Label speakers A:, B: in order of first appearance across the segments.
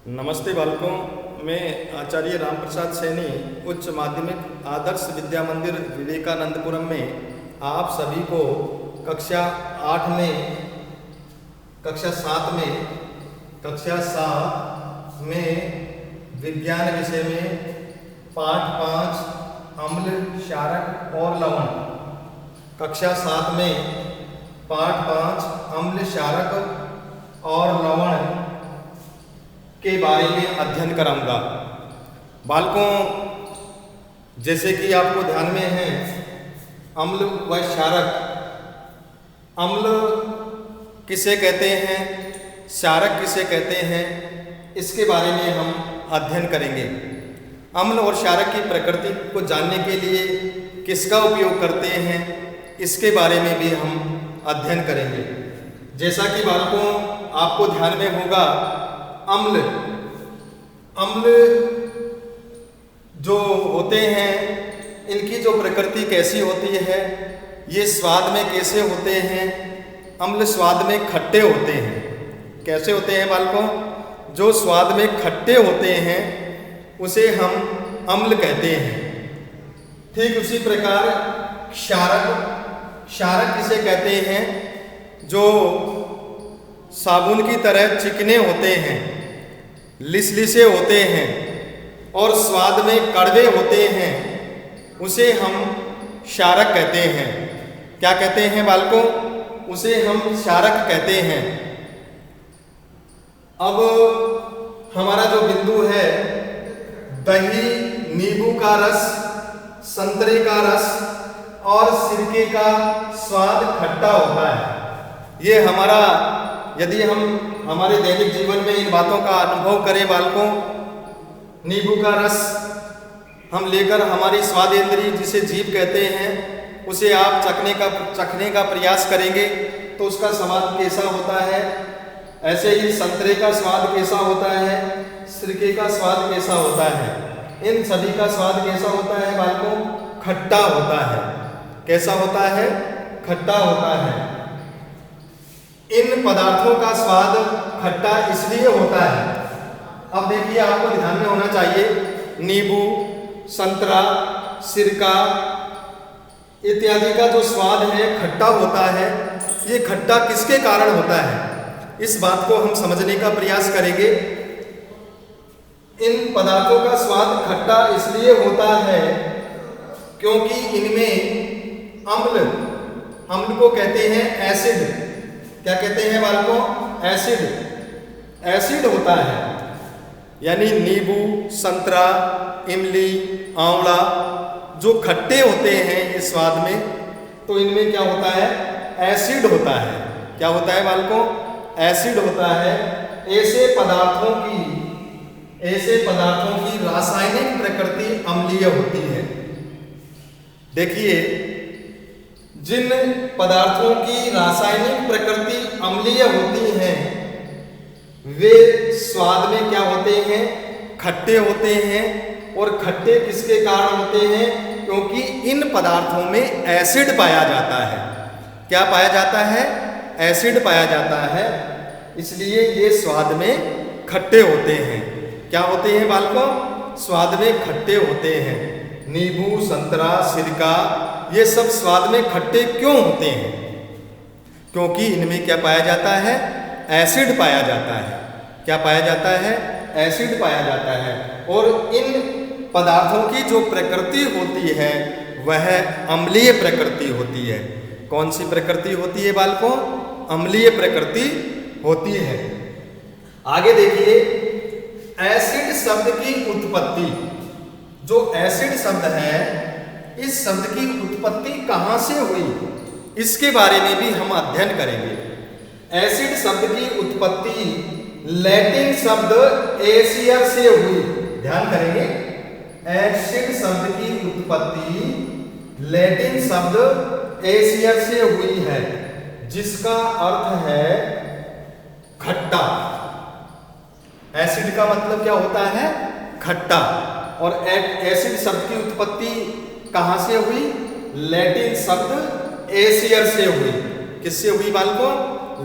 A: नमस्ते बालकों, मैं आचार्य राम प्रसाद सैनी उच्च माध्यमिक आदर्श विद्या मंदिर विवेकानंदपुरम में आप सभी को कक्षा 7 में विज्ञान विषय में पाठ 5 अम्ल, क्षारक और लवण, कक्षा 7 में पाठ 5 अम्ल, क्षारक और लवण के बारे में अध्ययन कराऊंगा। बालकों, जैसे कि आपको ध्यान में है, अम्ल व क्षारक, अम्ल किसे कहते हैं, क्षारक किसे कहते हैं, इसके बारे में हम अध्ययन करेंगे। अम्ल और क्षारक की प्रकृति को जानने के लिए किसका उपयोग करते हैं, इसके बारे में भी हम अध्ययन करेंगे। जैसा कि बालकों आपको ध्यान में होगा, अम्ल जो होते हैं, इनकी जो प्रकृति कैसी होती है, ये स्वाद में कैसे होते हैं। अम्ल स्वाद में खट्टे होते हैं। कैसे होते हैं बालकों? जो स्वाद में खट्टे होते हैं उसे हम अम्ल कहते हैं। ठीक उसी प्रकार क्षारक किसे कहते हैं? जो साबुन की तरह चिकने होते हैं, लिसलिसे होते हैं और स्वाद में कड़वे होते हैं, उसे हम क्षारक कहते हैं। क्या कहते हैं बालकों? उसे हम क्षारक कहते हैं। अब हमारा जो बिंदु है, दही, नींबू का रस, संतरे का रस और सिरके का स्वाद खट्टा होता है। ये हमारा, यदि हम हमारे दैनिक जीवन में इन बातों का अनुभव करें बालकों, नींबू का रस हम लेकर हमारी स्वादेंद्रिय जिसे जीभ कहते हैं, उसे आप चखने का प्रयास करेंगे तो उसका स्वाद कैसा होता है। ऐसे ही संतरे का स्वाद कैसा होता है, सिरके का स्वाद कैसा होता है, इन सभी का स्वाद कैसा होता है बालकों? खट्टा होता है। कैसा होता है? खट्टा होता है। इन पदार्थों का स्वाद खट्टा इसलिए होता है। अब देखिए, आपको ध्यान में होना चाहिए, नींबू, संतरा, सिरका इत्यादि का जो स्वाद है खट्टा होता है। ये खट्टा किसके कारण होता है, इस बात को हम समझने का प्रयास करेंगे। इन पदार्थों का स्वाद खट्टा इसलिए होता है क्योंकि इनमें अम्ल को कहते हैं एसिड। क्या कहते हैं बालकों? एसिड होता है। यानी नींबू, संतरा, इमली, आंवला जो खट्टे होते हैं इस स्वाद में, तो इनमें क्या होता है? एसिड होता है। क्या होता है बालकों? एसिड होता है। ऐसे पदार्थों की रासायनिक प्रकृति अम्लीय होती है। देखिए, जिन पदार्थों की रासायनिक प्रकृति अम्लीय होती है, वे स्वाद में क्या होते हैं? खट्टे होते हैं। और खट्टे किसके कारण होते हैं? क्योंकि इन पदार्थों में एसिड पाया जाता है। क्या पाया जाता है? एसिड पाया जाता है, इसलिए ये स्वाद में खट्टे होते हैं। क्या होते हैं बालकों? स्वाद में खट्टे होते हैं। नींबू, संतरा, सिरका, ये सब स्वाद में खट्टे क्यों होते हैं? क्योंकि इनमें क्या पाया जाता है? एसिड पाया जाता है। क्या पाया जाता है? एसिड पाया जाता है। और इन पदार्थों की जो प्रकृति होती है वह अम्लीय प्रकृति होती है। कौन सी प्रकृति होती है बालकों? अम्लीय प्रकृति होती है। आगे देखिए, एसिड शब्द की उत्पत्ति, जो एसिड शब्द है, इस शब्द की उत्पत्ति कहाँ से हुई, इसके बारे में भी हम अध्ययन करेंगे। एसिड शब्द की उत्पत्ति लैटिन शब्द एसियर से हुई। ध्यान करेंगे, एसिड शब्द की उत्पत्ति लैटिन शब्द एसियर से हुई है, जिसका अर्थ है खट्टा। एसिड का मतलब क्या होता है? खट्टा। और एसिड शब्द की उत्पत्ति कहाँ से हुई? लैटिन शब्द एसियर से हुई। किससे हुई बालकों?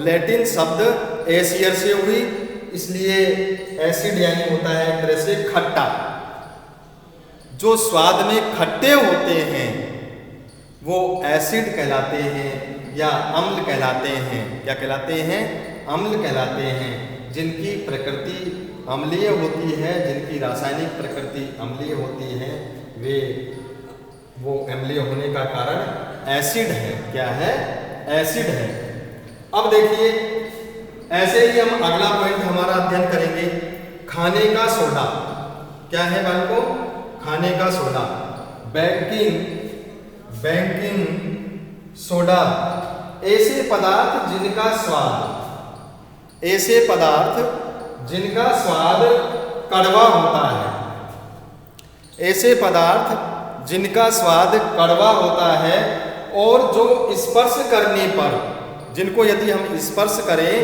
A: लैटिन शब्द एसियर से हुई। इसलिए एसिड यानी होता है एक तरह से खट्टा। जो स्वाद में खट्टे होते हैं वो एसिड कहलाते हैं या अम्ल कहलाते हैं। क्या कहलाते हैं? अम्ल कहलाते हैं। जिनकी प्रकृति अम्लीय होती है, जिनकी रासायनिक प्रकृति अम्लीय होती है, वो अम्लीय होने का कारण एसिड है। क्या है? एसिड है। अब देखिए, ऐसे ही हम अगला पॉइंट हमारा अध्ययन करेंगे, खाने का सोडा। क्या है बालकों? खाने का सोडा, बेकिंग सोडा। ऐसे पदार्थ जिनका स्वाद कड़वा होता है। ऐसे पदार्थ जिनका स्वाद कड़वा होता है और जो स्पर्श करने पर, जिनको यदि हम स्पर्श करें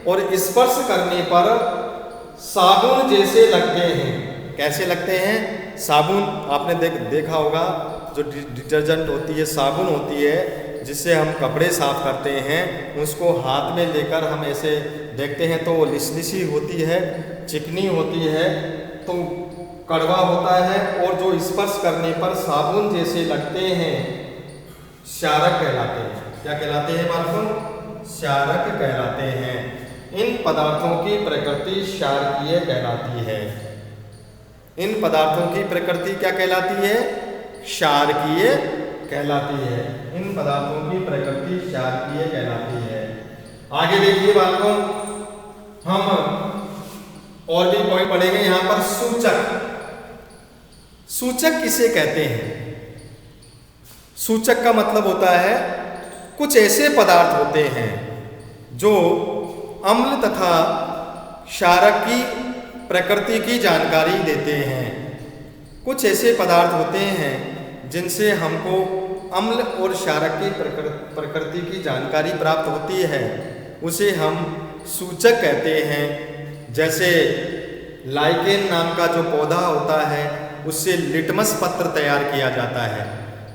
A: और स्पर्श करने पर साबुन जैसे लगते हैं। कैसे लगते हैं? साबुन आपने देखा होगा, जो डिटर्जेंट होती है, साबुन होती है, जिससे हम कपड़े साफ करते हैं, उसको हाथ में लेकर हम ऐसे देखते हैं तो वो लिसलिसी होती है, चिकनी होती है, तो कड़वा होता है, और जो स्पर्श करने पर साबुन जैसे लगते हैं, क्षारक कहलाते हैं। क्या कहलाते हैं बालकों? क्षारक कहलाते हैं। इन पदार्थों की प्रकृति क्षारकीय कहलाती है। इन पदार्थों की प्रकृति क्या कहलाती है? क्षारकीय कहलाती है। इन पदार्थों की प्रकृति क्षारकीय कहलाती है। आगे देखिए बालकों, हम और भी पॉइंट पढ़ेंगे यहाँ पर। सूचक किसे कहते हैं? सूचक का मतलब होता है कुछ ऐसे पदार्थ होते हैं जो अम्ल तथा क्षारक की प्रकृति की जानकारी देते हैं। कुछ ऐसे पदार्थ होते हैं जिनसे हमको अम्ल और क्षारक की प्रकृति की जानकारी प्राप्त होती है, उसे हम सूचक कहते हैं। जैसे लाइकेन नाम का जो पौधा होता है, उससे लिटमस पत्र तैयार किया जाता है।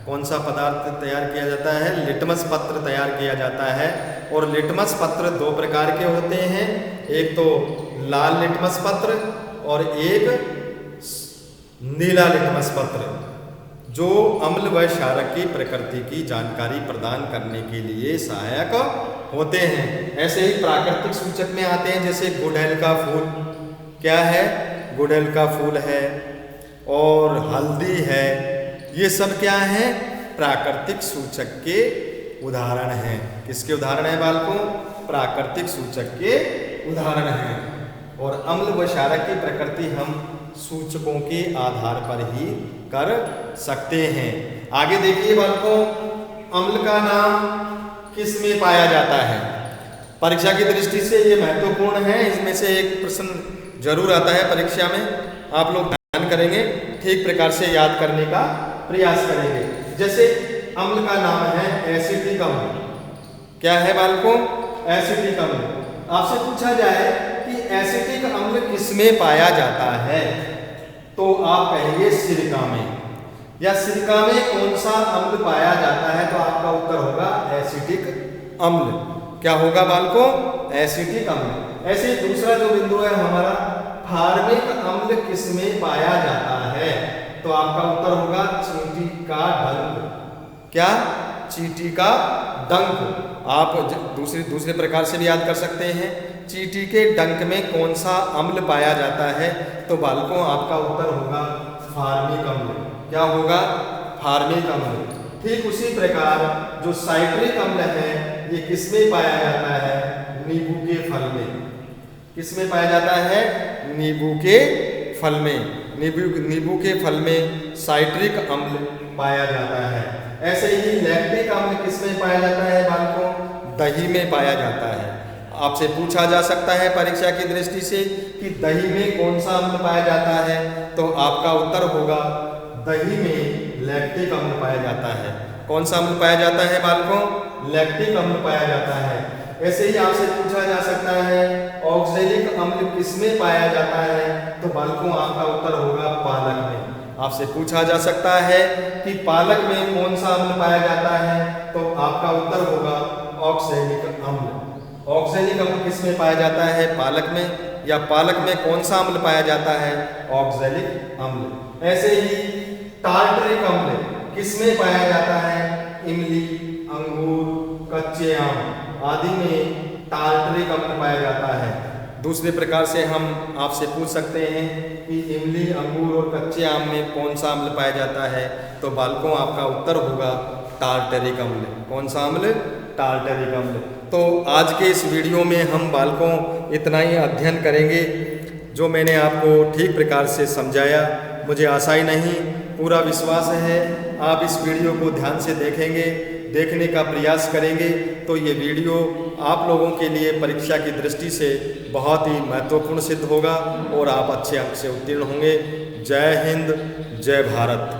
A: कौन सा पदार्थ तैयार किया जाता है? लिटमस पत्र तैयार किया जाता है। और लिटमस पत्र दो प्रकार के होते हैं, एक तो लाल लिटमस पत्र और एक नीला लिटमस पत्र, जो अम्ल व क्षारक की प्रकृति की जानकारी प्रदान करने के लिए सहायक होते हैं। ऐसे ही प्राकृतिक सूचक में आते हैं, जैसे गुड़हल का फूल। क्या है? गुड़हल का फूल है और हल्दी है। ये सब क्या है? प्राकृतिक सूचक के उदाहरण हैं। किसके उदाहरण हैं बालकों? प्राकृतिक सूचक के उदाहरण हैं। और अम्ल व क्षारक की प्रकृति हम सूचकों के आधार पर ही कर सकते हैं। आगे देखिए बालकों, अम्ल का नाम किस में पाया जाता है? परीक्षा की दृष्टि से ये महत्वपूर्ण है। इसमें से एक प्रश्न जरूर आता है परीक्षा में, आप लोग ध्यान करेंगे, ठीक प्रकार से याद करने का प्रयास करेंगे। जैसे अम्ल का नाम है एसिटिक अम्ल। क्या है बालकों? एसिटिक अम्ल। आपसे पूछा जाए कि एसिटिक अम्ल किसमें पाया जाता है, तो आप कहेंगे सिरका में। या सिरका में कौन सा अम्ल पाया जाता है, तो आपका उत्तर होगा एसिटिक अम्ल। क्या होगा बालकों? एसिटिक अम्ल। ऐसे दूसरा जो बिंदु है हमारा, फार्मिक अम्ल किसमें पाया जाता है, तो आपका उत्तर होगा चींटी का डंक। क्या? चींटी का डंक। आप दूसरे प्रकार से भी याद कर सकते हैं। चींटी के डंक में कौन सा अम्ल पाया जाता है, तो बालकों आपका उत्तर होगा फार्मिक अम्ल। क्या होगा? फार्मिक अम्ल। ठीक उसी प्रकार जो साइट्रिक अम्ल है, ये किसमें पाया जाता है? नींबू के फल में। किसमें पाया जाता है? नींबू के फल में। नींबू के फल में साइट्रिक अम्ल पाया जाता है। ऐसे ही लैक्टिक अम्ल किसमें पाया जाता है बालकों? दही में पाया जाता है। आपसे पूछा जा सकता है परीक्षा की दृष्टि से कि दही में कौन सा अम्ल पाया जाता है, तो आपका उत्तर होगा दही में लैक्टिक अम्ल पाया जाता है। कौन सा अम्ल पाया जाता है बालकों? लैक्टिक अम्ल पाया जाता है। ऐसे ही आपसे पूछा जा सकता है ऑक्सैलिक अम्ल किसमें पाया जाता है, तो बालकों आपका उत्तर होगा पालक में। आपसे पूछा जा सकता है कि पालक में कौन सा अम्ल पाया जाता है, तो आपका उत्तर होगा ऑक्सैलिक अम्ल। ऑक्सैलिक अम्ल किसमें पाया जाता है? पालक में। या पालक में कौन सा अम्ल पाया जाता है? ऑक्सैलिक अम्ल। ऐसे ही टार्टरिक अम्ल किसमें पाया जाता है? इमली, अंगूर, कच्चे आम आदि में टार्टरिक अम्ल पाया जाता है। दूसरे प्रकार से हम आपसे पूछ सकते हैं कि इमली, अंगूर और कच्चे आम में कौन सा अम्ल पाया जाता है? तो बालकों आपका उत्तर होगा टार्टरिक अम्ल। कौन सा अम्ल? टार्टरिक अम्ल। तो आज के इस वीडियो में हम बालकों इतना ही अध्ययन करेंगे जो मैंने आपको ठीक प्रकार से समझाया। मुझे आशा ही नहीं, पूरा विश्वास है आप इस वीडियो को ध्यान से देखेंगे, देखने का प्रयास करेंगे तो ये वीडियो आप लोगों के लिए परीक्षा की दृष्टि से बहुत ही महत्वपूर्ण सिद्ध होगा और आप अच्छे अंक से उत्तीर्ण होंगे। जय हिंद, जय भारत।